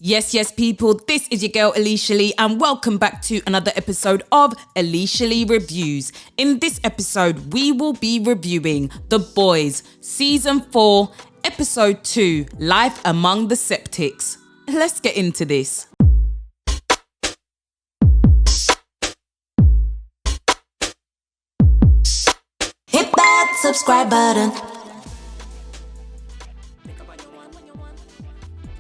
Yes, people, this is your girl Aleisha Lee and welcome back to another episode of Aleisha Lee Reviews. In this episode, we will be reviewing The Boys, Season 4, Episode 2, Life Among the Septics. Let's get into this. Hit that subscribe button.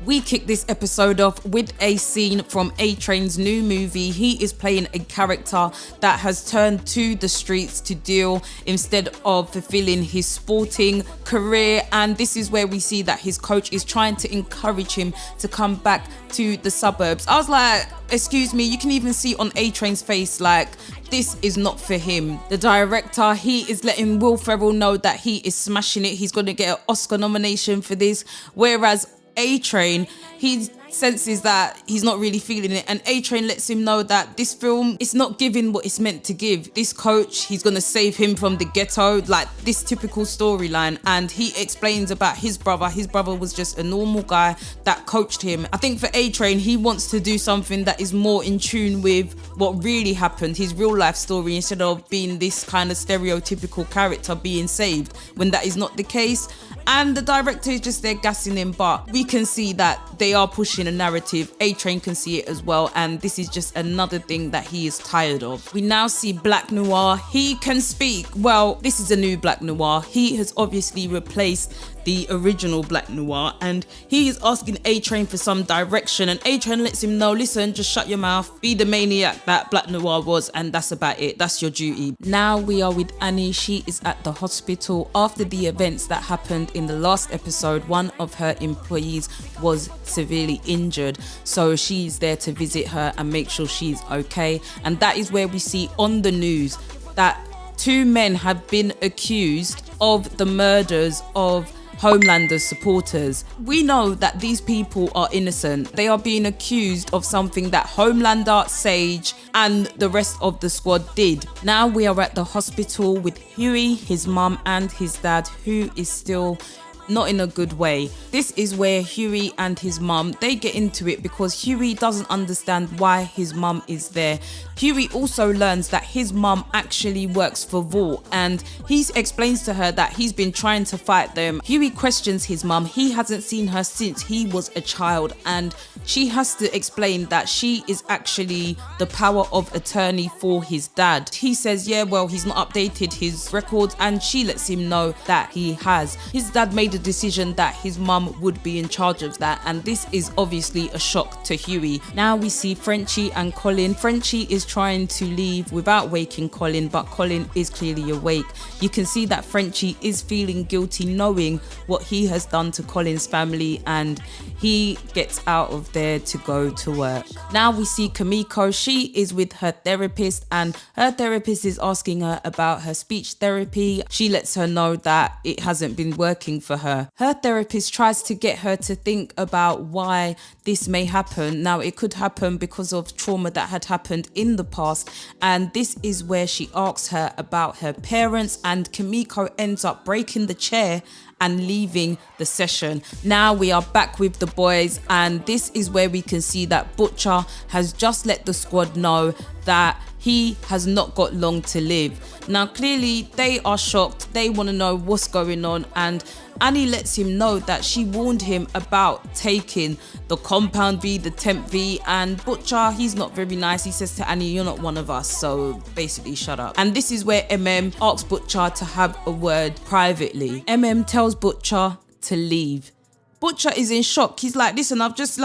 We kick this episode off with a scene from A-Train's new movie. He is playing a character that has turned to the streets to deal instead of fulfilling his sporting career. And this is where we see that his coach is trying to encourage him to come back to the suburbs. I was like, excuse me, you can even see on A-Train's face, like, this is not for him. The director, he is letting Will Ferrell know that he is smashing it. He's going to get an Oscar nomination for this. Whereas A-Train, he senses that he's not really feeling it, and A-Train lets him know that this film is not giving what it's meant to give. This coach, he's gonna save him from the ghetto, like this typical storyline. And he explains about his brother. His brother was just a normal guy that coached him. I think for A-Train, he wants to do something that is more in tune with what really happened, his real life story, instead of being this kind of stereotypical character being saved when that is not the case. And the director is just there gassing him, but we can see that they are pushing a narrative. A-Train can see it as well, and this is just another thing that he is tired of. We now see Black Noir. He can speak. Well, this is a new Black Noir. He has obviously replaced the original Black Noir, and he is asking A-Train for some direction, and A-Train lets him know, listen, just shut your mouth, be the maniac that Black Noir was, and that's about it. That's your duty. Now we are with Annie. She is at the hospital after the events that happened in the last episode. One of her employees was severely injured, so she's there to visit her and make sure she's okay. And that is where we see on the news that 2 men have been accused of the murders of Homelander's supporters. We know that these people are innocent. They are being accused of something that Homelander, Sage, and the rest of the squad did. Now we are at the hospital with Huey, his mum, and his dad, who is still not in a good way. This is where Huey and his mum, they get into it because Huey doesn't understand why his mum is there. Huey also learns that his mum actually works for Vault, and he explains to her that he's been trying to fight them. Huey questions his mum. He hasn't seen her since he was a child, and she has to explain that she is actually the power of attorney for his dad. He says, yeah, well, he's not updated his records, and she lets him know that he has. His dad made a decision that his mum would be in charge of that, and this is obviously a shock to Huey. Now we see Frenchie and Colin. Frenchie is trying to leave without waking Colin, but Colin is clearly awake. You can see that Frenchie is feeling guilty knowing what he has done to Colin's family, and he gets out of there to go to work. Now we see Kamiko. She is with her therapist, and her therapist is asking her about her speech therapy. She lets her know that it hasn't been working for her. Her therapist tries to get her to think about why this may happen. Now, it could happen because of trauma that had happened in the past, and this is where she asks her about her parents, and Kamiko ends up breaking the chair and leaving the session. Now we are back with the boys, and this is where we can see that Butcher has just let the squad know that he has not got long to live. Now clearly they are shocked. They want to know what's going on, and Annie lets him know that she warned him about taking the Compound V, the Temp V, and Butcher, he's not very nice. He says to Annie, you're not one of us, so basically shut up. And this is where MM asks Butcher to have a word privately. MM tells Butcher to leave. Butcher is in shock. He's like, listen, I've just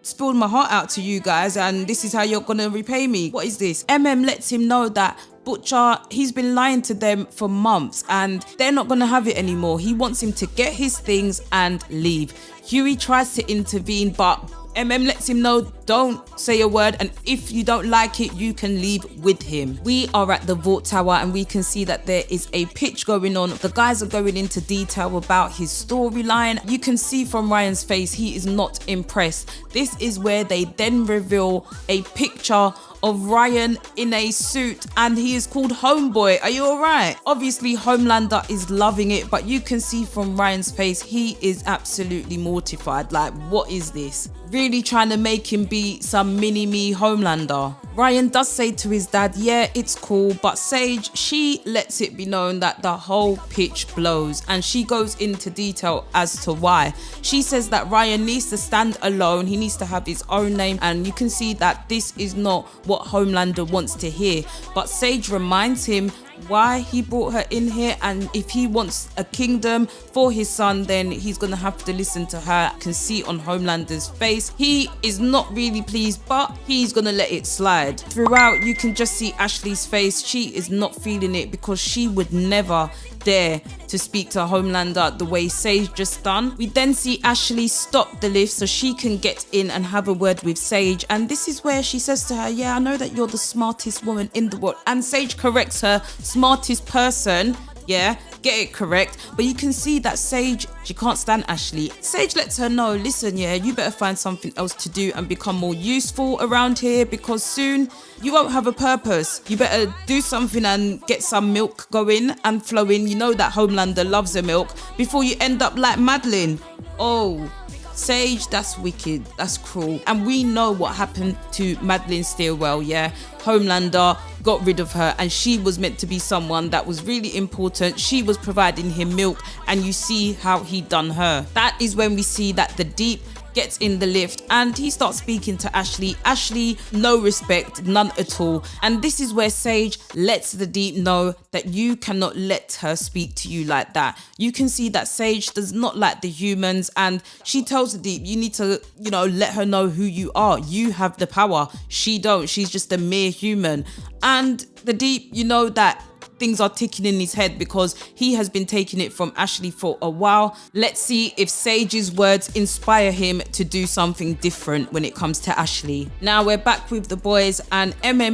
spilled my heart out to you guys, and this is how you're gonna repay me. What is this? MM lets him know that Butcher, he's been lying to them for months, and they're not gonna have it anymore. He wants him to get his things and leave. Huey tries to intervene, but MM lets him know, don't say a word, and if you don't like it, you can leave with him. We are at the Vault Tower, and we can see that there is a pitch going on. The guys are going into detail about his storyline. You can see from Ryan's face, he is not impressed. This is where they then reveal a picture of Ryan in a suit, and he is called Homeboy. Are you alright? Obviously Homelander is loving it, but you can see from Ryan's face he is absolutely mortified. Like, what is this? Really trying to make him be some mini-me Homelander. Ryan does say to his dad, yeah, it's cool, but Sage, she lets it be known that the whole pitch blows, and she goes into detail as to why. She says that Ryan needs to stand alone, he needs to have his own name, and you can see that this is not what Homelander wants to hear. But Sage reminds him why he brought her in here, and if he wants a kingdom for his son, then he's gonna have to listen to her. You can see on Homelander's face, he is not really pleased, but he's gonna let it slide. Throughout, you can just see Ashley's face. She is not feeling it, because she would never dare to speak to Homelander the way Sage just done. We then see Ashley stop the lift so she can get in and have a word with Sage, and this is where she says to her, yeah, I know that you're the smartest woman in the world, and Sage corrects her, smartest person. Yeah, get it correct. But you can see that Sage, she can't stand Ashley. Sage lets her know, listen, yeah, you better find something else to do and become more useful around here, because soon you won't have a purpose. You better do something and get some milk going and flowing. You know that Homelander loves the milk, before you end up like Madeline. Oh, Sage, that's wicked, that's cruel. And we know what happened to Madeline Stillwell, yeah? Homelander got rid of her, and she was meant to be someone that was really important. She was providing him milk, and you see how he done her. That is when we see that the Deep gets in the lift and he starts speaking to Ashley. Ashley, no respect, none at all. And this is where Sage lets the Deep know that you cannot let her speak to you like that. You can see that Sage does not like the humans, and she tells the Deep, you need to, let her know who you are. You have the power. She don't. She's just a mere human. And the Deep, you know that things are ticking in his head, because he has been taking it from Ashley for a while. Let's see if Sage's words inspire him to do something different when it comes to Ashley. Now we're back with the boys, and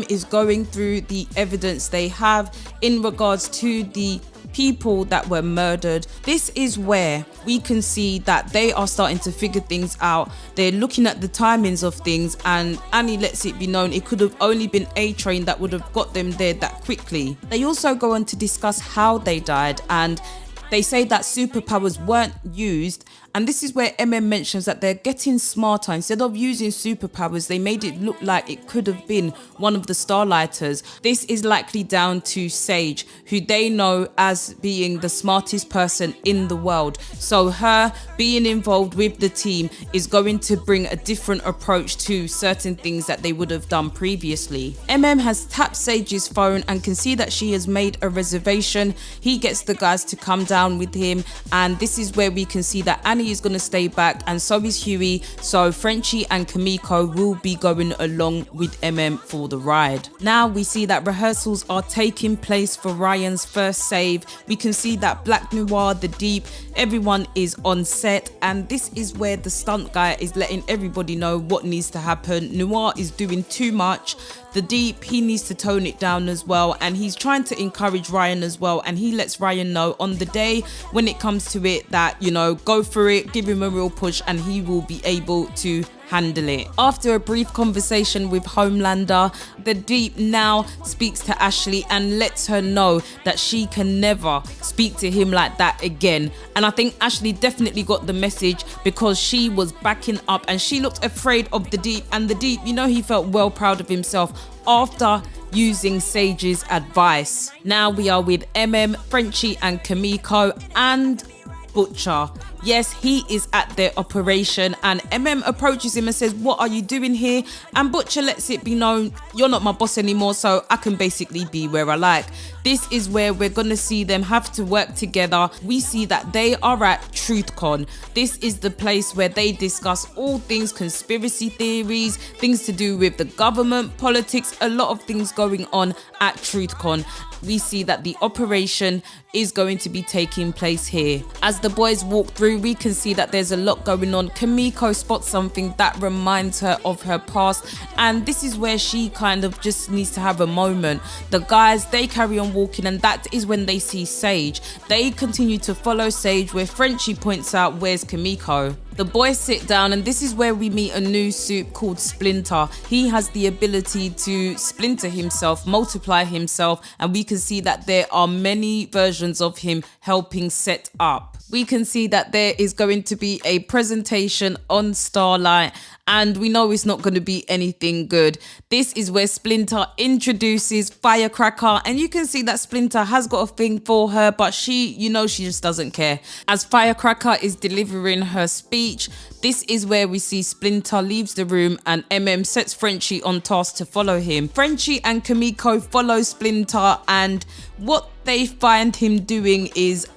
is going through the evidence they have in regards to the people that were murdered. This is where we can see that they are starting to figure things out. They're looking at the timings of things, and Annie lets it be known it could have only been A-Train that would have got them there that quickly. They also go on to discuss how they died, and they say that superpowers weren't used, and this is where mentions that they're getting smarter. Instead of using superpowers, they made it look like it could have been one of the Starlighters. This is likely down to Sage, who they know as being the smartest person in the world. So her being involved with the team is going to bring a different approach to certain things that they would have done previously. Has tapped Sage's phone and can see that she has made a reservation. He gets the guys to come down with him, and this is where we can see that Annie is going to stay back, and so is Huey. So Frenchie and Kimiko will be going along with for the ride. Now we see that rehearsals are taking place for Ryan's first save. We can see that Black Noir, the Deep, everyone is on set, and this is where the stunt guy is letting everybody know what needs to happen. Noir is doing too much. The Deep, he needs to tone it down as well, and he's trying to encourage Ryan as well, and he lets Ryan know on the day when it comes to it that, go for it, give him a real push, and he will be able to handle it. After a brief conversation with Homelander, the Deep now speaks to Ashley and lets her know that she can never speak to him like that again. And I think Ashley definitely got the message, because she was backing up and she looked afraid of the Deep, and the Deep, he felt well proud of himself after using Sage's advice. Now we are with Frenchie and Kimiko and Butcher. Yes, he is at their operation, and approaches him and says, what are you doing here? And Butcher lets it be known, you're not my boss anymore, so I can basically be where I like. This is where we're going to see them have to work together. We see that they are at TruthCon. This is the place where they discuss all things conspiracy theories, things to do with the government, politics, a lot of things going on at TruthCon. We see that the operation is going to be taking place here. As the boys walk through, we can see that there's a lot going on. Kimiko spots something that reminds her of her past, and this is where she kind of just needs to have a moment. The guys, they carry on walking, and that is when they see Sage. They continue to follow Sage, where Frenchie points out, where's Kimiko? The boys sit down, and this is where we meet a new suit called Splinter. He has the ability to splinter himself, multiply himself, and we can see that there are many versions of him helping set up we can see that there is going to be a presentation on Starlight, and we know it's not going to be anything good. This is where Splinter introduces Firecracker, and you can see that Splinter has got a thing for her, but she just doesn't care. As Firecracker is delivering her speech, this is where we see Splinter leaves the room and sets Frenchie on task to follow him. Frenchie and Kimiko follow Splinter, and what they find him doing is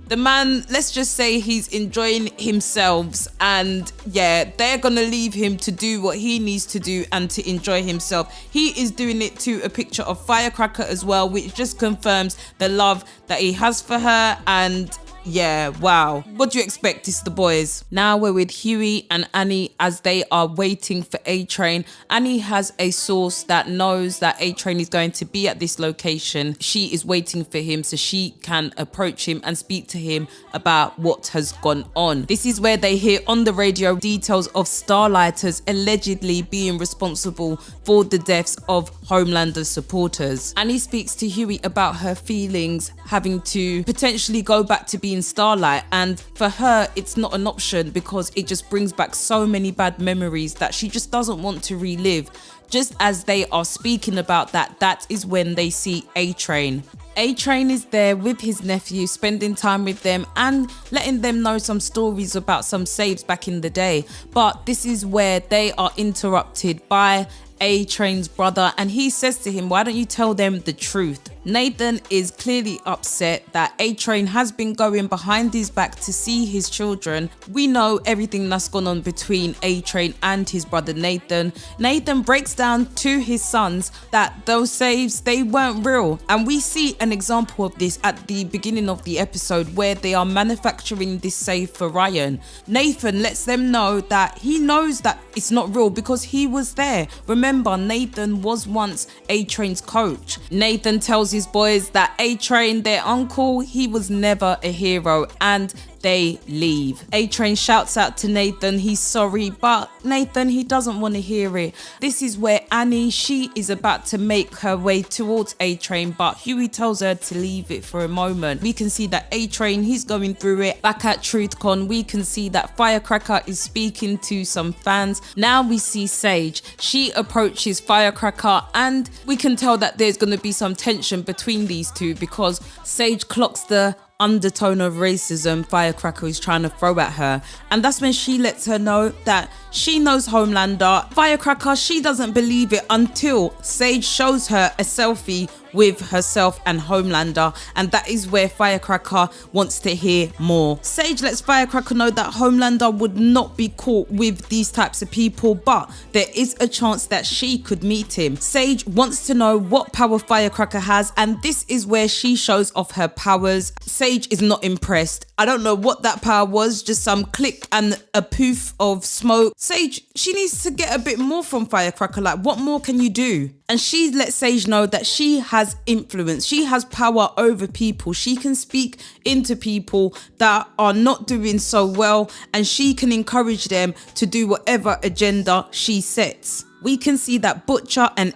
the man, let's just say he's enjoying himself, and yeah, they're gonna leave him to do what he needs to do and to enjoy himself. He is doing it to a picture of Firecracker as well, which just confirms the love that he has for her. And yeah, wow. What do you expect? It's the boys. Now we're with Huey and Annie as they are waiting for A-Train. Annie has a source that knows that A-Train is going to be at this location. She is waiting for him so she can approach him and speak to him about what has gone on. This is where they hear on the radio details of Starlighters allegedly being responsible for the deaths of Homelander supporters. Annie speaks to Huey about her feelings having to potentially go back to being Starlight, and for her it's not an option because it just brings back so many bad memories that she just doesn't want to relive. Just as they are speaking about that is when they see A-Train. A-Train is there with his nephew, spending time with them and letting them know some stories about some saves back in the day. But this is where they are interrupted by A-Train's brother, and he says to him, why don't you tell them the truth? Nathan is clearly upset that A-Train has been going behind his back to see his children. We know everything that's gone on between A-Train and his brother Nathan. Nathan breaks down to his sons that those saves, they weren't real. And we see an example of this at the beginning of the episode where they are manufacturing this save for Ryan. Nathan lets them know that he knows that it's not real because he was there. Remember, Nathan was once A-Train's coach. Nathan tells his boys that A-Train, their uncle, he was never a hero, and they leave. A-Train shouts out to Nathan he's sorry, but Nathan, he doesn't want to hear it. This is where Annie, she is about to make her way towards A-Train, but Huey tells her to leave it for a moment. We can see that A-Train, he's going through it. Back at TruthCon, we can see that Firecracker is speaking to some fans. Now we see Sage. She approaches Firecracker, and we can tell that there's going to be some tension between these two because Sage clocks the undertone of racism Firecracker is trying to throw at her, and that's when she lets her know that she knows Homelander. Firecracker, she doesn't believe it until Sage shows her a selfie with herself and Homelander, and that is where Firecracker wants to hear more. Sage lets Firecracker know that Homelander would not be caught with these types of people, but there is a chance that she could meet him. Sage wants to know what power Firecracker has, and this is where she shows off her powers. Sage is not impressed. I don't know what that power was, just some click and a poof of smoke. Sage, she needs to get a bit more from Firecracker. Like, what more can you do? And she lets Sage know that she has influence. She has power over people. She can speak into people that are not doing so well, and she can encourage them to do whatever agenda she sets. We can see that Butcher and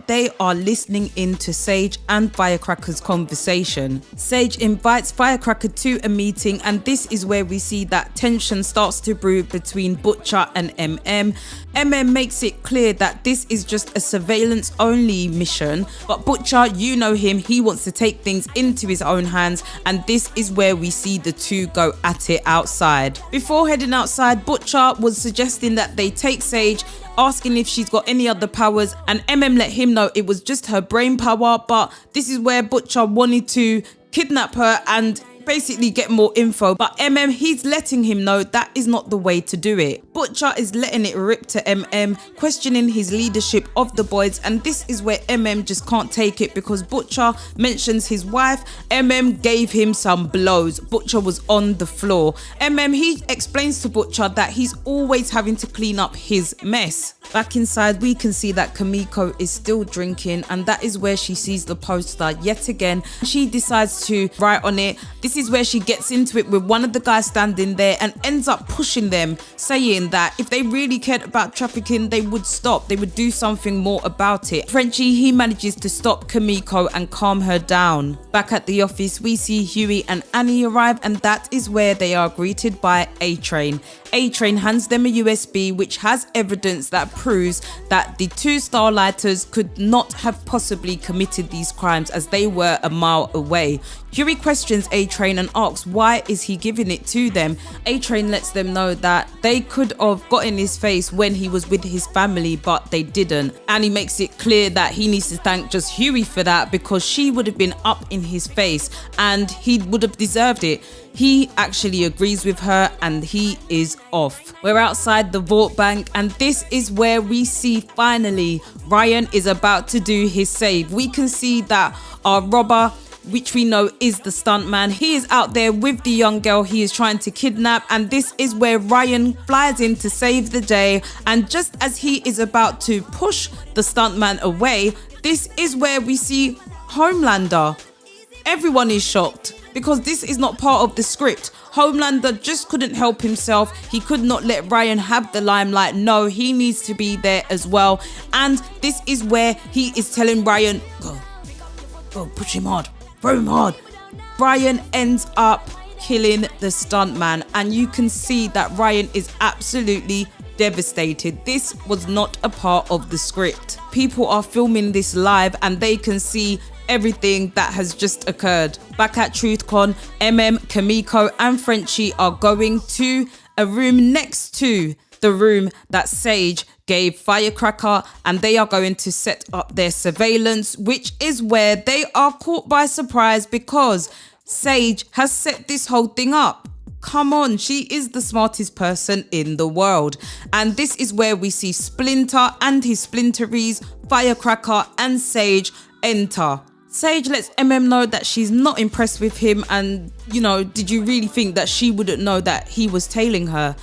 they are listening in to Sage and Firecracker's conversation. Sage invites Firecracker to a meeting, and this is where we see that tension starts to brew between Butcher and makes it clear that this is just a surveillance only mission, but Butcher, you know him, he wants to take things into his own hands, and this is where we see the two go at it outside. Before heading outside, Butcher was suggesting that they take Sage, asking if she's got any other powers, and let him know it was just her brain power, but this is where Butcher wanted to kidnap her and basically get more info, but he's letting him know that is not the way to do it. Butcher is letting it rip to questioning his leadership of the boys, and this is where just can't take it because Butcher mentions his wife. Gave him some blows. Butcher was on the floor. He explains to Butcher that he's always having to clean up his mess. Back inside, we can see that Kimiko is still drinking, and that is where she sees the poster yet again. She decides to write on it. This is where she gets into it with one of the guys standing there and ends up pushing them, saying that if they really cared about trafficking, they would stop. They would do something more about it. Frenchie, he manages to stop Kimiko and calm her down. Back at the office, we see Huey and Annie arrive, and that is where they are greeted by A-Train. A-Train hands them a USB which has evidence that proves that the two Starlighters could not have possibly committed these crimes as they were a mile away. Huey questions A-Train and asks why is he giving it to them. A-Train lets them know that they could have got in his face when he was with his family, but they didn't. And he makes it clear that he needs to thank just Huey for that, because she would have been up in his face and he would have deserved it. He actually agrees with her and he is off. We're outside the vault bank, and this is where we see finally Ryan is about to do his save. We can see that our robber, which we know is the stuntman, he is out there with the young girl he is trying to kidnap, and this is where Ryan flies in to save the day. And just as he is about to push the stuntman away, this is where we see Homelander. Everyone is shocked because this is not part of the script. Homelander just couldn't help himself. He could not let Ryan have the limelight. No, he needs to be there as well. And this is where he is telling Ryan, go, push him hard, throw him hard. Ryan ends up killing the stuntman, and you can see that Ryan is absolutely devastated. This was not a part of the script. People are filming this live and they can see everything that has just occurred. Back at TruthCon, Kimiko and Frenchie are going to a room next to the room that Sage gave Firecracker, and they are going to set up their surveillance, which is where they are caught by surprise because Sage has set this whole thing up. Come on, she is the smartest person in the world. And this is where we see Splinter and his Splinteries, Firecracker and Sage enter. Sage lets know that she's not impressed with him, and did you really think that she wouldn't know that he was tailing her?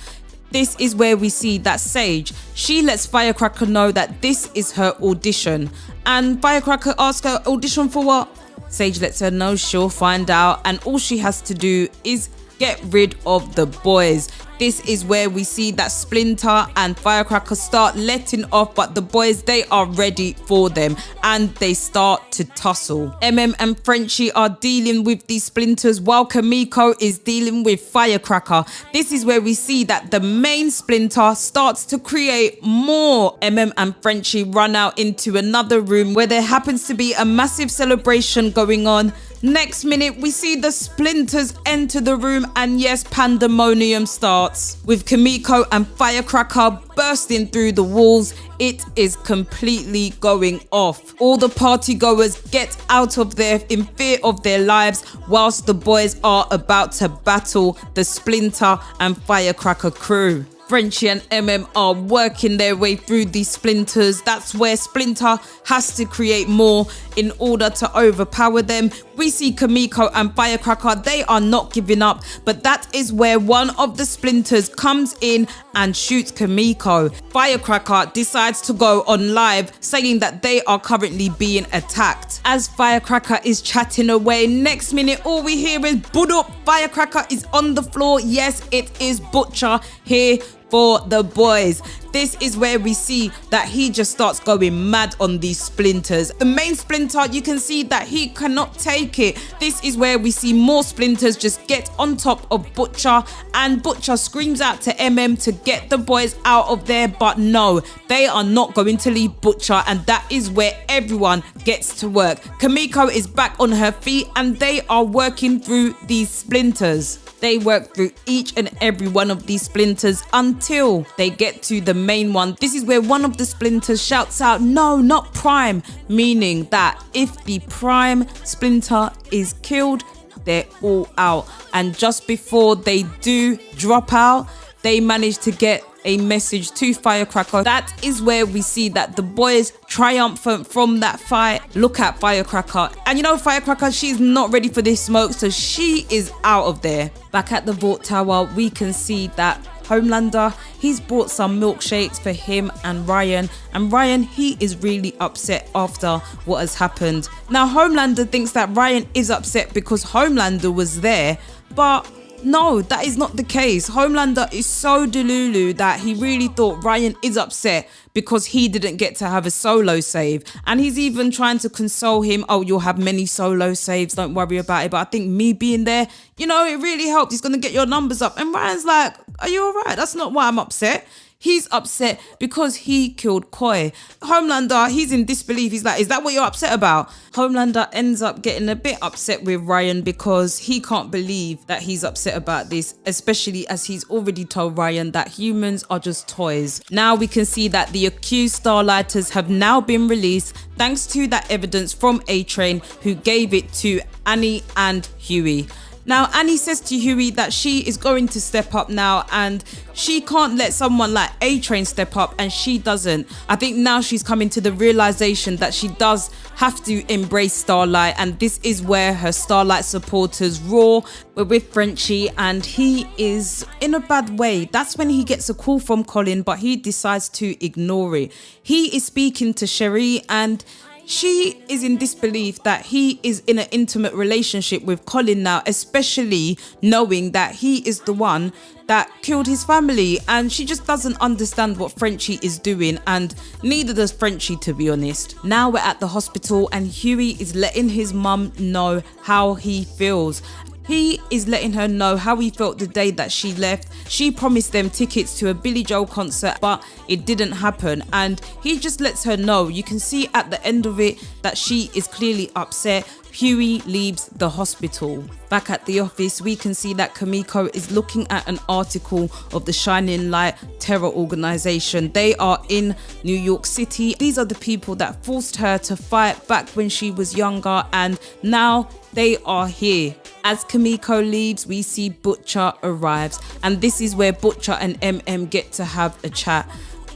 This is where we see that Sage, she lets Firecracker know that this is her audition, and Firecracker asks her, audition for what? Sage lets her know she'll find out, and all she has to do is get rid of the boys. This is where we see that Splinter and Firecracker start letting off, but the boys, they are ready for them and they start to tussle. And Frenchie are dealing with these splinters while Kimiko is dealing with Firecracker. This is where we see that the main Splinter starts to create more. and Frenchie run out into another room where there happens to be a massive celebration going on. Next minute, we see the Splinters enter the room, and yes, pandemonium starts. With Kimiko and Firecracker bursting through the walls, it is completely going off. All the party goers get out of there in fear of their lives, whilst the boys are about to battle the Splinter and Firecracker crew. Frenchie and are working their way through these Splinters. That's where Splinter has to create more in order to overpower them. We see Kimiko and Firecracker, they are not giving up, but that is where one of the Splinters comes in and shoots Kimiko. Firecracker decides to go on live saying that they are currently being attacked. As Firecracker is chatting away, next minute all we hear is Budup. Firecracker is on the floor. Yes, it is Butcher here for the boys. This is where we see that he just starts going mad on these Splinters. The main Splinter, you can see that he cannot take it. This is where we see more Splinters just get on top of Butcher, and Butcher screams out to to get the boys out of there, but no, they are not going to leave Butcher, and that is where everyone gets to work. Kimiko is back on her feet and they are working through these Splinters. They work through each and every one of these Splinters until they get to the main one. This is where one of the Splinters shouts out, no, not Prime, meaning that if the Prime Splinter is killed, they're all out. And just before they do drop out, they manage to get a message to Firecracker. That is where we see that the boys triumphant from that fight look at Firecracker, and Firecracker, she's not ready for this smoke, so she is out of there. Back at the vault tower, we can see that Homelander, he's bought some milkshakes for him and Ryan he is really upset after what has happened. Now Homelander thinks that Ryan is upset because Homelander was there, But no, that is not the case. Homelander is so delulu that he really thought Ryan is upset because he didn't get to have a solo save. And he's even trying to console him. Oh, you'll have many solo saves. Don't worry about it. But I think me being there, it really helped. He's going to get your numbers up. And Ryan's like, are you all right? That's not why I'm upset. He's upset because he killed Koi. Homelander, he's in disbelief. He's like, is that what you're upset about? Homelander ends up getting a bit upset with Ryan because he can't believe that he's upset about this, especially as he's already told Ryan that humans are just toys. Now we can see that the accused Starlighters have now been released thanks to that evidence from A-Train, who gave it to Annie and Huey. Now, Annie says to Huey that she is going to step up now and she can't let someone like A-Train step up, and she doesn't. I think now she's coming to the realization that she does have to embrace Starlight, and this is where her Starlight supporters roar. We're with Frenchie and he is in a bad way. That's when he gets a call from Colin, but he decides to ignore it. He is speaking to Cherie and she is in disbelief that he is in an intimate relationship with Colin now, especially knowing that he is the one that killed his family, and she just doesn't understand what Frenchie is doing, and neither does Frenchie, to be honest. Now we're at the hospital and Huey is letting his mum know how he feels. He is letting her know how he felt the day that she left. She promised them tickets to a Billy Joel concert, but it didn't happen. And he just lets her know. You can see at the end of it that she is clearly upset. Huey leaves the hospital. Back at the office, we can see that Kimiko is looking at an article of the Shining Light terror organization. They are in New York City. These are the people that forced her to fight back when she was younger, and now they are here. As Kimiko leaves, we see Butcher arrives, and this is where Butcher and MM get to have a chat.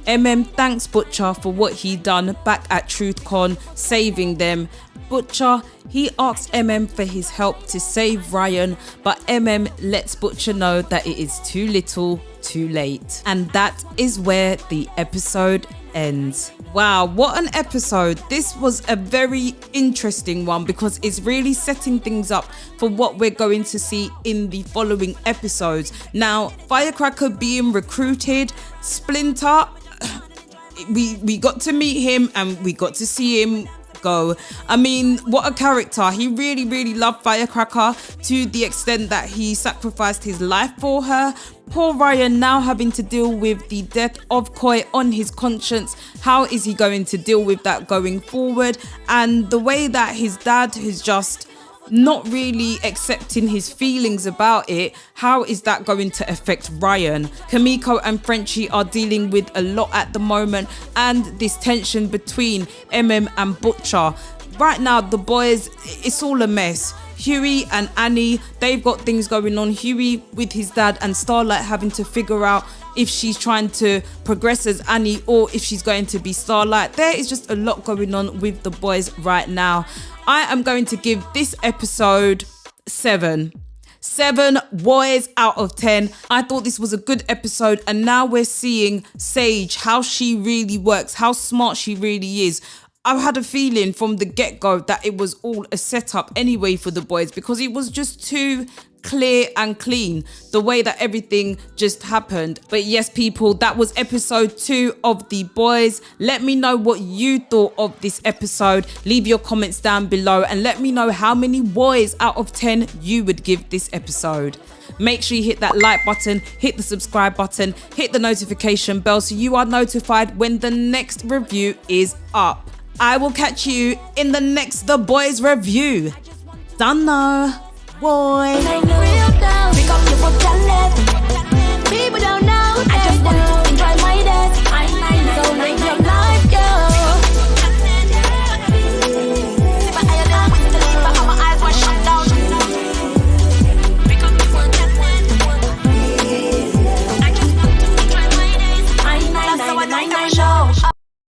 MM thanks Butcher for what he done back at TruthCon, saving them. Butcher, he asks MM for his help to save Ryan, but MM lets Butcher know that it is too little, too late. And that is where the episode ends. Wow, what an episode. This was a very interesting one because it's really setting things up for what we're going to see in the following episodes. Now, Firecracker being recruited, Splinter, we got to meet him and we got to see him go. I mean, what a character. He really loved Firecracker to the extent that he sacrificed his life for her. Poor Ryan now having to deal with the death of Koi on his conscience. How is he going to deal with that going forward? And the way that his dad is just not really accepting his feelings about it, how is that going to affect Ryan? Kimiko and Frenchie are dealing with a lot at the moment, and this tension between MM and Butcher. Right now, the boys, it's all a mess. Huey and Annie, they've got things going on. Huey with his dad, and Starlight having to figure out if she's trying to progress as Annie or if she's going to be Starlight. There is just a lot going on with the boys right now. I am going to give this episode 7 boys out of 10. I thought this was a good episode, and now we're seeing Sage, how she really works, how smart she really is. I've had a feeling from the get-go that it was all a setup anyway for the boys, because it was just too clear and clean the way that everything just happened. But yes, people, that was episode 2 of The Boys. Let me know what you thought of this episode. Leave your comments down below and let me know how many boys out of 10 you would give this episode. Make sure you hit that like button, hit the subscribe button, hit the notification bell so you are notified when the next review is up. I will catch you in the next The Boys review. Done now. Boy.